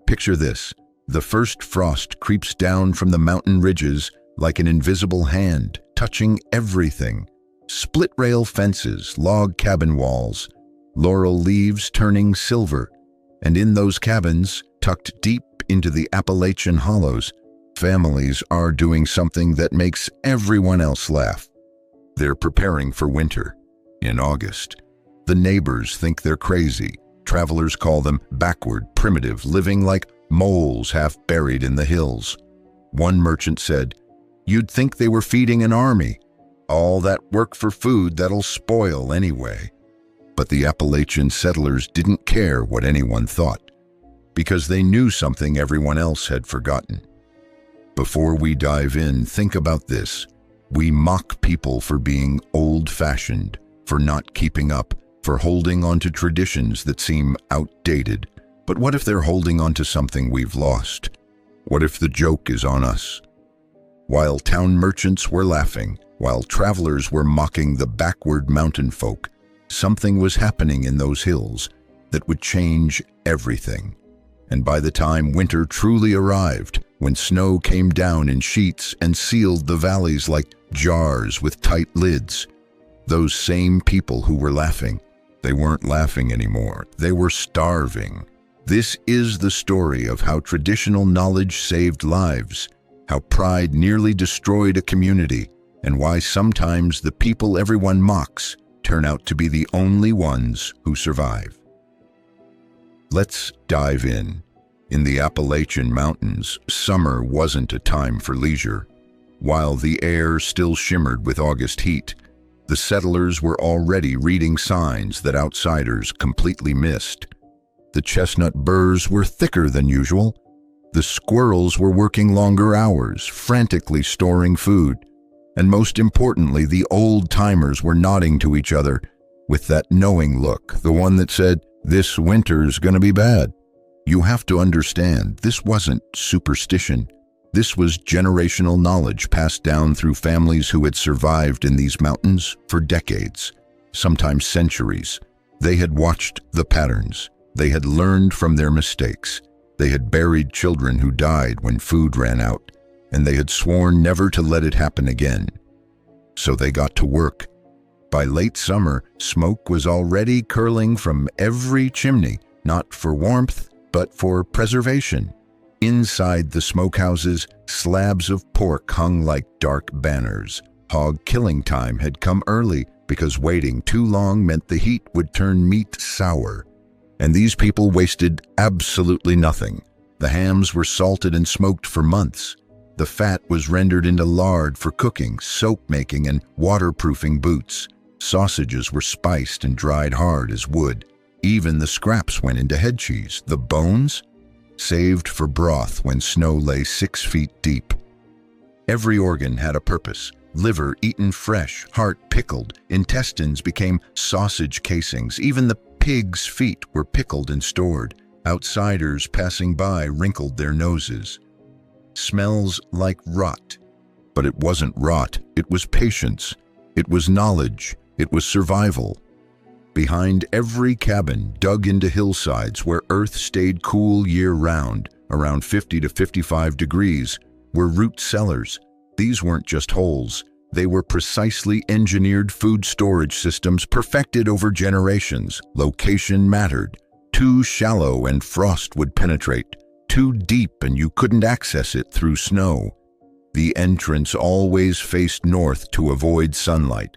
Picture this. The first frost creeps down from the mountain ridges like an invisible hand, touching everything. Split rail fences, log cabin walls, laurel leaves turning silver. And in those cabins, tucked deep into the Appalachian hollows, families are doing something that makes everyone else laugh. They're preparing for winter. In August, the neighbors think they're crazy. Travelers call them backward, primitive, living like moles half buried in the hills. One merchant said, "You'd think they were feeding an army. All that work for food that'll spoil anyway." But the Appalachian settlers didn't care what anyone thought, because they knew something everyone else had forgotten. Before we dive in, think about this. We mock people for being old-fashioned, for not keeping up, for holding on to traditions that seem outdated. But what if they're holding on to something we've lost? What if the joke is on us? While town merchants were laughing, while travelers were mocking the backward mountain folk, something was happening in those hills that would change everything. And by the time winter truly arrived, when snow came down in sheets and sealed the valleys like jars with tight lids, those same people who were laughing, they weren't laughing anymore. They were starving. This is the story of how traditional knowledge saved lives, how pride nearly destroyed a community, and why sometimes the people everyone mocks turn out to be the only ones who survive. Let's dive in. In the Appalachian Mountains, summer wasn't a time for leisure. While the air still shimmered with August heat, the settlers were already reading signs that outsiders completely missed. The chestnut burrs were thicker than usual. The squirrels were working longer hours, frantically storing food. And most importantly, the old-timers were nodding to each other with that knowing look, the one that said, "This winter's gonna be bad." You have to understand, this wasn't superstition. This was generational knowledge passed down through families who had survived in these mountains for decades, sometimes centuries. They had watched the patterns. They had learned from their mistakes. They had buried children who died when food ran out, and they had sworn never to let it happen again. So they got to work. By late summer, smoke was already curling from every chimney, not for warmth, but for preservation. Inside the smokehouses, slabs of pork hung like dark banners. Hog killing time had come early because waiting too long meant the heat would turn meat sour. And these people wasted absolutely nothing. The hams were salted and smoked for months. The fat was rendered into lard for cooking, soap-making, and waterproofing boots. Sausages were spiced and dried hard as wood. Even the scraps went into head cheese. The bones? Saved for broth when snow lay 6 feet deep. Every organ had a purpose. Liver eaten fresh, heart pickled, intestines became sausage casings. Even the pigs' feet were pickled and stored. Outsiders passing by wrinkled their noses. Smells like rot. But it wasn't rot. It was patience. It was knowledge. It was survival. Behind every cabin, dug into hillsides where earth stayed cool year-round, around 50 to 55 degrees, were root cellars. These weren't just holes. They were precisely engineered food storage systems perfected over generations. Location mattered. Too shallow and frost would penetrate. Too deep and you couldn't access it through snow. The entrance always faced north to avoid sunlight.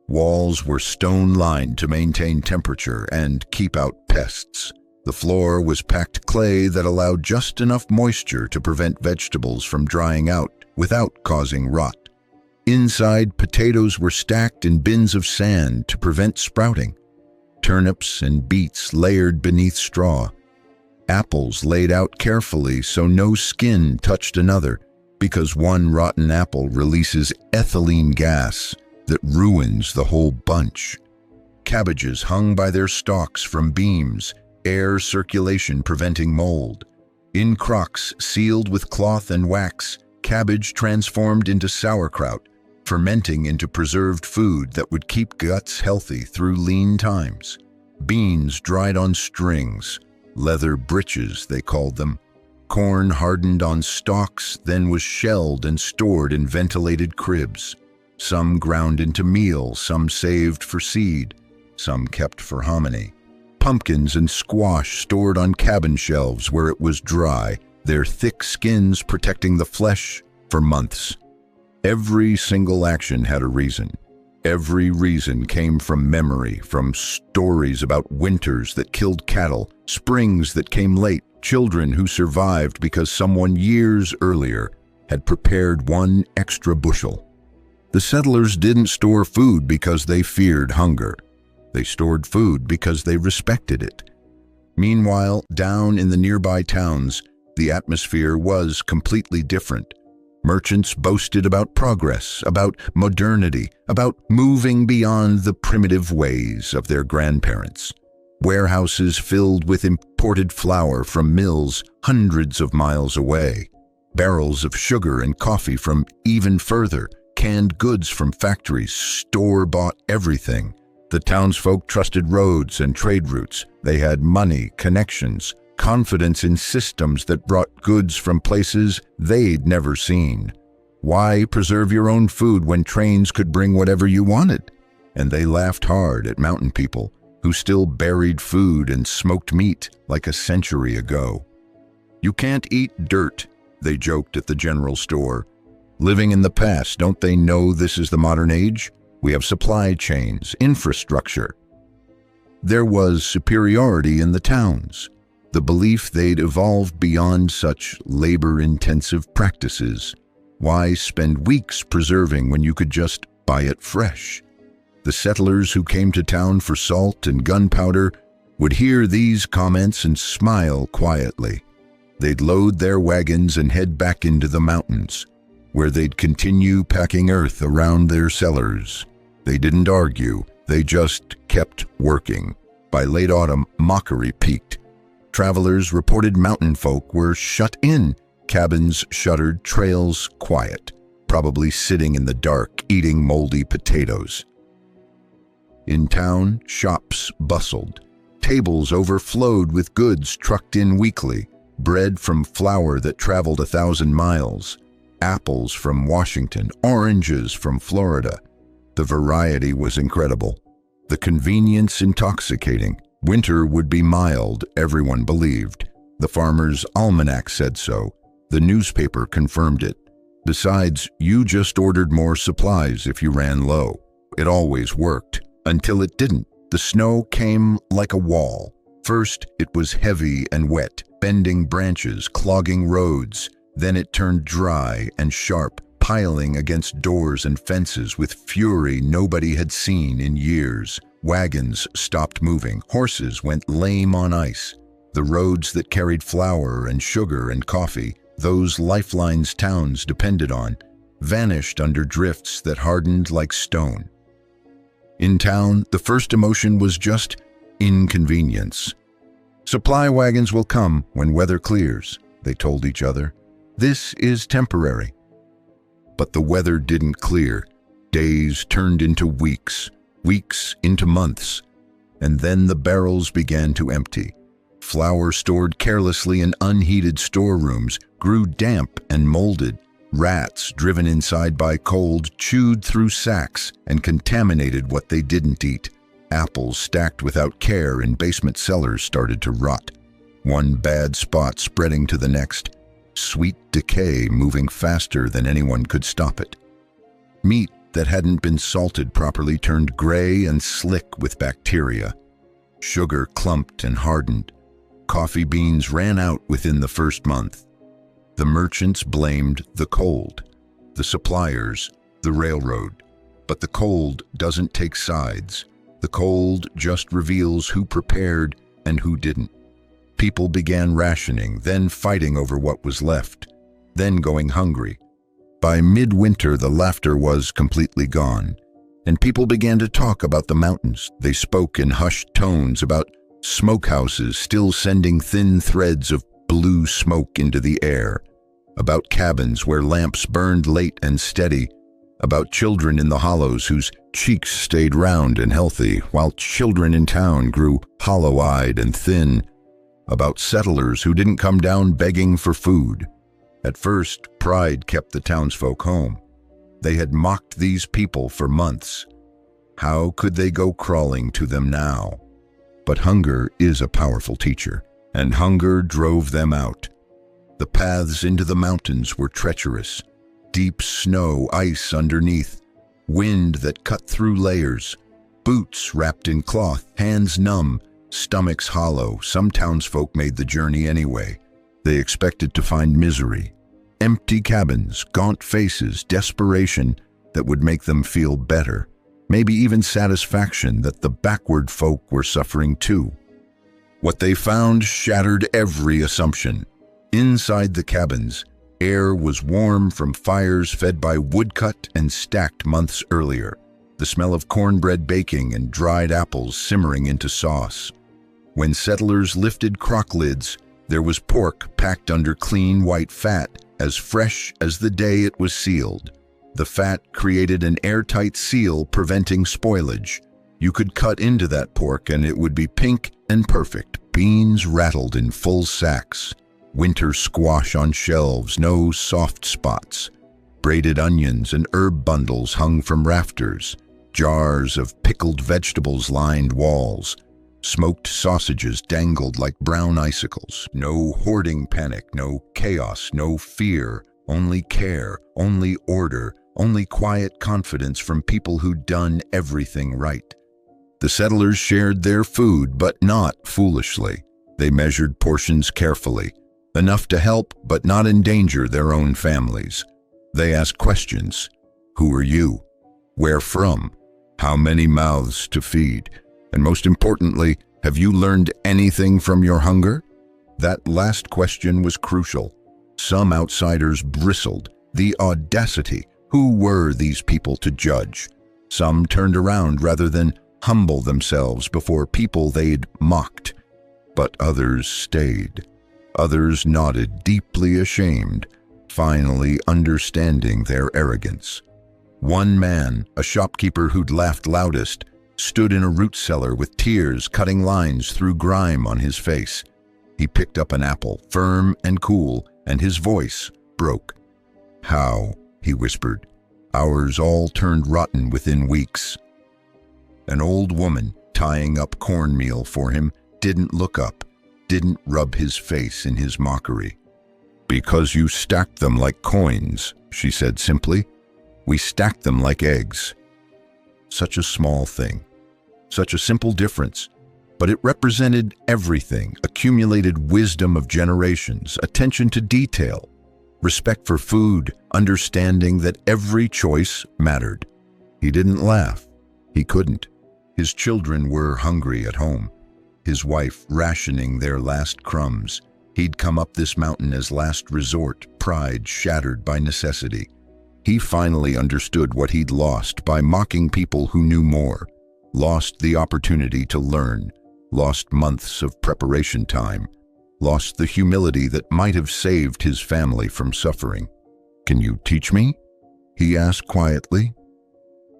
Walls were stone-lined to maintain temperature and keep out pests. The floor was packed clay that allowed just enough moisture to prevent vegetables from drying out without causing rot. Inside, potatoes were stacked in bins of sand to prevent sprouting. Turnips and beets layered beneath straw. Apples laid out carefully so no skin touched another, because one rotten apple releases ethylene gas that ruins the whole bunch. Cabbages hung by their stalks from beams, air circulation preventing mold. In crocks sealed with cloth and wax, cabbage transformed into sauerkraut, fermenting into preserved food that would keep guts healthy through lean times. Beans dried on strings, leather breeches they called them, Corn hardened on stalks, then was shelled and stored in ventilated cribs. Some ground into meal, some saved for seed, some kept for hominy. Pumpkins and squash stored on cabin shelves where it was dry, their thick skins protecting the flesh for months. Every single action had a reason. Every reason came from memory, from stories about winters that killed cattle, springs that came late, children who survived because someone years earlier had prepared one extra bushel. The settlers didn't store food because they feared hunger. They stored food because they respected it. Meanwhile, down in the nearby towns, the atmosphere was completely different. Merchants boasted about progress, about modernity, about moving beyond the primitive ways of their grandparents. Warehouses filled with imported flour from mills hundreds of miles away, barrels of sugar and coffee from even further, canned goods from factories, store-bought everything. The townsfolk trusted roads and trade routes. They had money, connections, confidence in systems that brought goods from places they'd never seen. Why preserve your own food when trains could bring whatever you wanted? And they laughed hard at mountain people who still buried food and smoked meat like a century ago. You can't eat dirt, they joked at the general store. Living in the past, don't they know this is the modern age? We have supply chains, infrastructure. There was superiority in the towns, the belief they'd evolved beyond such labor-intensive practices. Why spend weeks preserving when you could just buy it fresh? The settlers who came to town for salt and gunpowder would hear these comments and smile quietly. They'd load their wagons and head back into the mountains, where they'd continue packing earth around their cellars. They didn't argue, they just kept working. By late autumn, mockery peaked. Travelers reported mountain folk were shut in, cabins shuttered, trails quiet, probably sitting in the dark, eating moldy potatoes. In town, shops bustled. Tables overflowed with goods trucked in weekly, bread from flour that traveled 1,000 miles, apples from Washington, oranges from Florida. The variety was incredible. The convenience intoxicating. Winter would be mild, everyone believed. The farmer's almanac said so. The newspaper confirmed it. Besides, you just ordered more supplies if you ran low. It always worked. Until it didn't. The snow came like a wall. First, it was heavy and wet, bending branches, clogging roads. Then it turned dry and sharp, piling against doors and fences with fury nobody had seen in years. Wagons stopped moving. Horses went lame on ice. The roads that carried flour and sugar and coffee, those lifelines towns depended on, vanished under drifts that hardened like stone. In town, the first emotion was just inconvenience. Supply wagons will come when weather clears, they told each other. This is temporary. But the weather didn't clear. Days turned into weeks, weeks into months, and then the barrels began to empty. Flour stored carelessly in unheated storerooms grew damp and molded. Rats, driven inside by cold, chewed through sacks and contaminated what they didn't eat. Apples stacked without care in basement cellars started to rot, one bad spot spreading to the next, sweet decay moving faster than anyone could stop it. Meat that hadn't been salted properly turned gray and slick with bacteria. Sugar clumped and hardened. Coffee beans ran out within the first month. The merchants blamed the cold, the suppliers, the railroad. But the cold doesn't take sides. The cold just reveals who prepared and who didn't. People began rationing, then fighting over what was left, then going hungry. By midwinter, the laughter was completely gone, and people began to talk about the mountains. They spoke in hushed tones about smokehouses still sending thin threads of blue smoke into the air, about cabins where lamps burned late and steady, about children in the hollows whose cheeks stayed round and healthy, while children in town grew hollow-eyed and thin. about settlers who didn't come down begging for food. At first, pride kept the townsfolk home. They had mocked these people for months. How could they go crawling to them now? But hunger is a powerful teacher, and hunger drove them out. The paths into the mountains were treacherous. Deep snow, ice underneath, wind that cut through layers, boots wrapped in cloth, hands numb, stomachs hollow. Some townsfolk made the journey anyway. They expected to find misery, empty cabins, gaunt faces, desperation that would make them feel better, maybe even satisfaction that the backward folk were suffering too. What they found shattered every assumption. Inside the cabins, air was warm from fires fed by woodcut and stacked months earlier, the smell of cornbread baking and dried apples simmering into sauce. When settlers lifted crock lids, there was pork packed under clean white fat, as fresh as the day it was sealed. The fat created an airtight seal preventing spoilage. You could cut into that pork and it would be pink and perfect. Beans rattled in full sacks. Winter squash on shelves, no soft spots. Braided onions and herb bundles hung from rafters. Jars of pickled vegetables lined walls. Smoked sausages dangled like brown icicles. No hoarding panic, no chaos, no fear, only care, only order, only quiet confidence from people who'd done everything right. The settlers shared their food, but not foolishly. They measured portions carefully, enough to help but not endanger their own families. They asked questions. Who are you? Where from? How many mouths to feed? And most importantly, have you learned anything from your hunger? That last question was crucial. Some outsiders bristled. The audacity. Who were these people to judge? Some turned around rather than humble themselves before people they'd mocked. But others stayed. Others nodded, deeply ashamed, finally understanding their arrogance. One man, a shopkeeper who'd laughed loudest, stood in a root cellar with tears cutting lines through grime on his face. He picked up an apple, firm and cool, and his voice broke. "How?" he whispered. "Ours all turned rotten within weeks." An old woman, tying up cornmeal for him, didn't look up, didn't rub his face in his mockery. "Because you stacked them like coins," she said simply. "We stacked them like eggs." Such a small thing. Such a simple difference, but it represented everything: accumulated wisdom of generations, attention to detail, respect for food, understanding that every choice mattered. He didn't laugh. He couldn't. His children were hungry at home, his wife rationing their last crumbs. He'd come up this mountain as last resort, pride shattered by necessity. He finally understood what he'd lost by mocking people who knew more. Lost the opportunity to learn, lost months of preparation time, lost the humility that might have saved his family from suffering. "Can you teach me?" he asked quietly.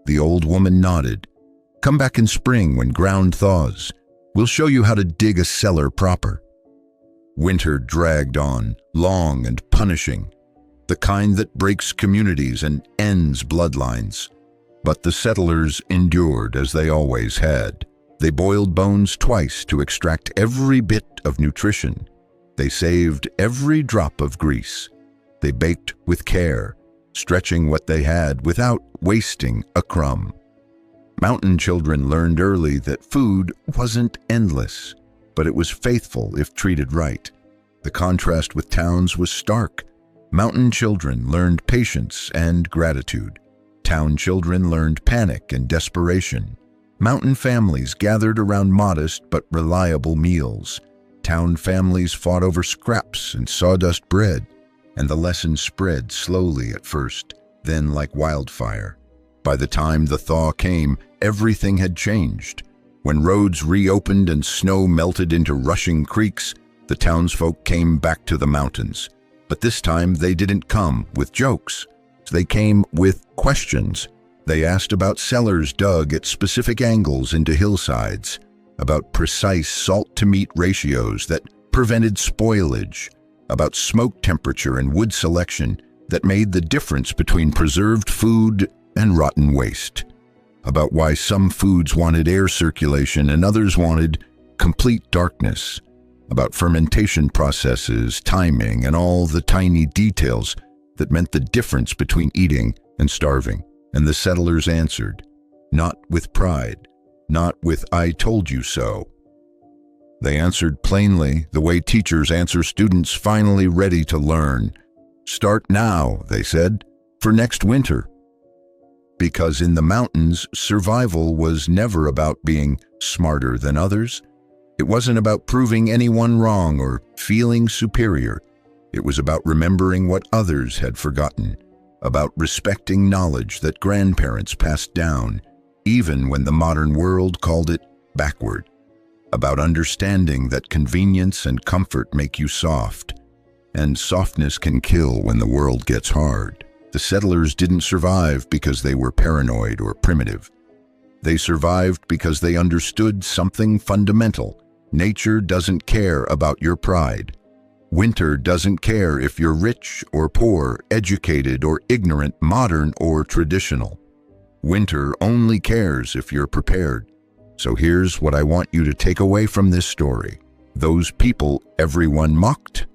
The old woman nodded. "Come back in spring when ground thaws. We'll show you how to dig a cellar proper." Winter dragged on, long and punishing, the kind that breaks communities and ends bloodlines. But the settlers endured as they always had. They boiled bones twice to extract every bit of nutrition. They saved every drop of grease. They baked with care, stretching what they had without wasting a crumb. Mountain children learned early that food wasn't endless, but it was faithful if treated right. The contrast with towns was stark. Mountain children learned patience and gratitude. Town children learned panic and desperation. Mountain families gathered around modest but reliable meals. Town families fought over scraps and sawdust bread, and the lesson spread slowly at first, then like wildfire. By the time the thaw came, everything had changed. When roads reopened and snow melted into rushing creeks, the townsfolk came back to the mountains. But this time they didn't come with jokes. They came with questions. They asked about cellars dug at specific angles into hillsides, about precise salt-to-meat ratios that prevented spoilage, about smoke temperature and wood selection that made the difference between preserved food and rotten waste, about why some foods wanted air circulation and others wanted complete darkness, about fermentation processes, timing, and all the tiny details that meant the difference between eating and starving. And the settlers answered, not with pride, not with "I told you so." They answered plainly, the way teachers answer students finally ready to learn. "Start now," they said, "for next winter." Because in the mountains, survival was never about being smarter than others. It wasn't about proving anyone wrong or feeling superior. It was about remembering what others had forgotten, about respecting knowledge that grandparents passed down, even when the modern world called it backward, about understanding that convenience and comfort make you soft, and softness can kill when the world gets hard. The settlers didn't survive because they were paranoid or primitive. They survived because they understood something fundamental. Nature doesn't care about your pride. Winter doesn't care if you're rich or poor, educated or ignorant, modern or traditional. Winter only cares if you're prepared. So here's what I want you to take away from this story. Those people everyone mocked,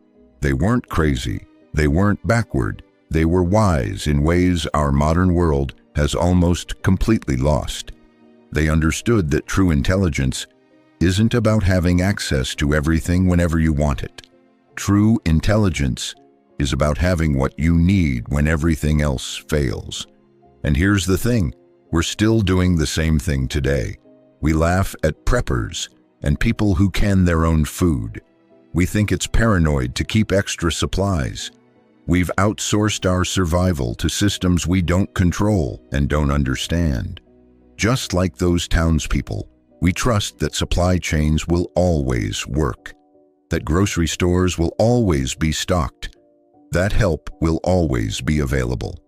they weren't crazy, they weren't backward, they were wise in ways our modern world has almost completely lost. They understood that true intelligence isn't about having access to everything whenever you want it. True intelligence is about having what you need when everything else fails. And here's the thing, we're still doing the same thing today. We laugh at preppers and people who can their own food. We think it's paranoid to keep extra supplies. We've outsourced our survival to systems we don't control and don't understand. Just like those townspeople, we trust that supply chains will always work, that grocery stores will always be stocked, that help will always be available.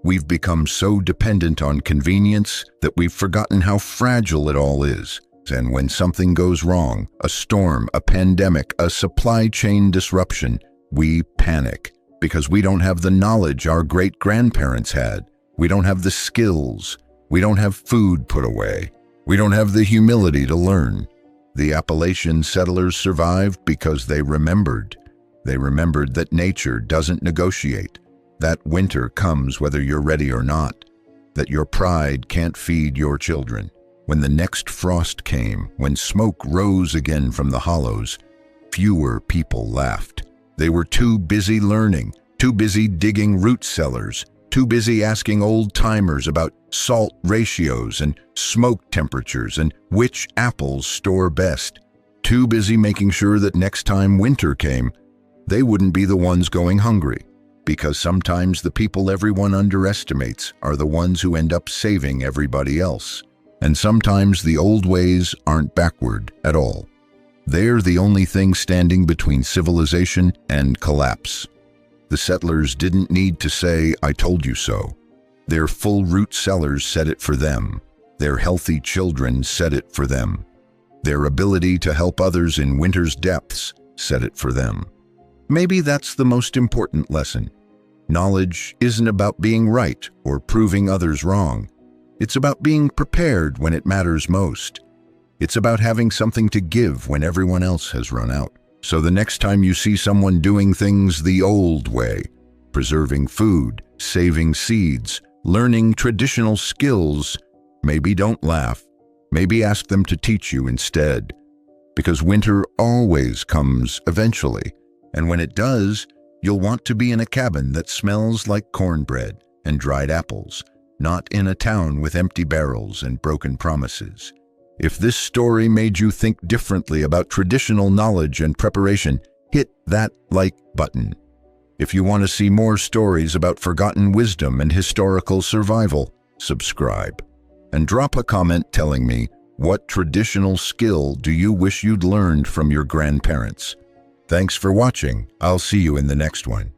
We've become so dependent on convenience that we've forgotten how fragile it all is. And when something goes wrong, a storm, a pandemic, a supply chain disruption, we panic because we don't have the knowledge our great-grandparents had. We don't have the skills. We don't have food put away. We don't have the humility to learn. The Appalachian settlers survived because they remembered. They remembered that nature doesn't negotiate, that winter comes whether you're ready or not, that your pride can't feed your children. When the next frost came, when smoke rose again from the hollows, fewer people laughed. They were too busy learning, too busy digging root cellars, too busy asking old-timers about salt ratios and smoke temperatures and which apples store best, too busy making sure that next time winter came, they wouldn't be the ones going hungry. Because sometimes the people everyone underestimates are the ones who end up saving everybody else. And sometimes the old ways aren't backward at all. They're the only thing standing between civilization and collapse. The settlers didn't need to say, "I told you so." Their full root cellars said it for them. Their healthy children said it for them. Their ability to help others in winter's depths said it for them. Maybe that's the most important lesson. Knowledge isn't about being right or proving others wrong. It's about being prepared when it matters most. It's about having something to give when everyone else has run out. So the next time you see someone doing things the old way, preserving food, saving seeds, learning traditional skills, maybe don't laugh. Maybe ask them to teach you instead. Because winter always comes eventually. And when it does, you'll want to be in a cabin that smells like cornbread and dried apples, not in a town with empty barrels and broken promises. If this story made you think differently about traditional knowledge and preparation, hit that like button. If you want to see more stories about forgotten wisdom and historical survival, subscribe. And drop a comment telling me, what traditional skill do you wish you'd learned from your grandparents? Thanks for watching. I'll see you in the next one.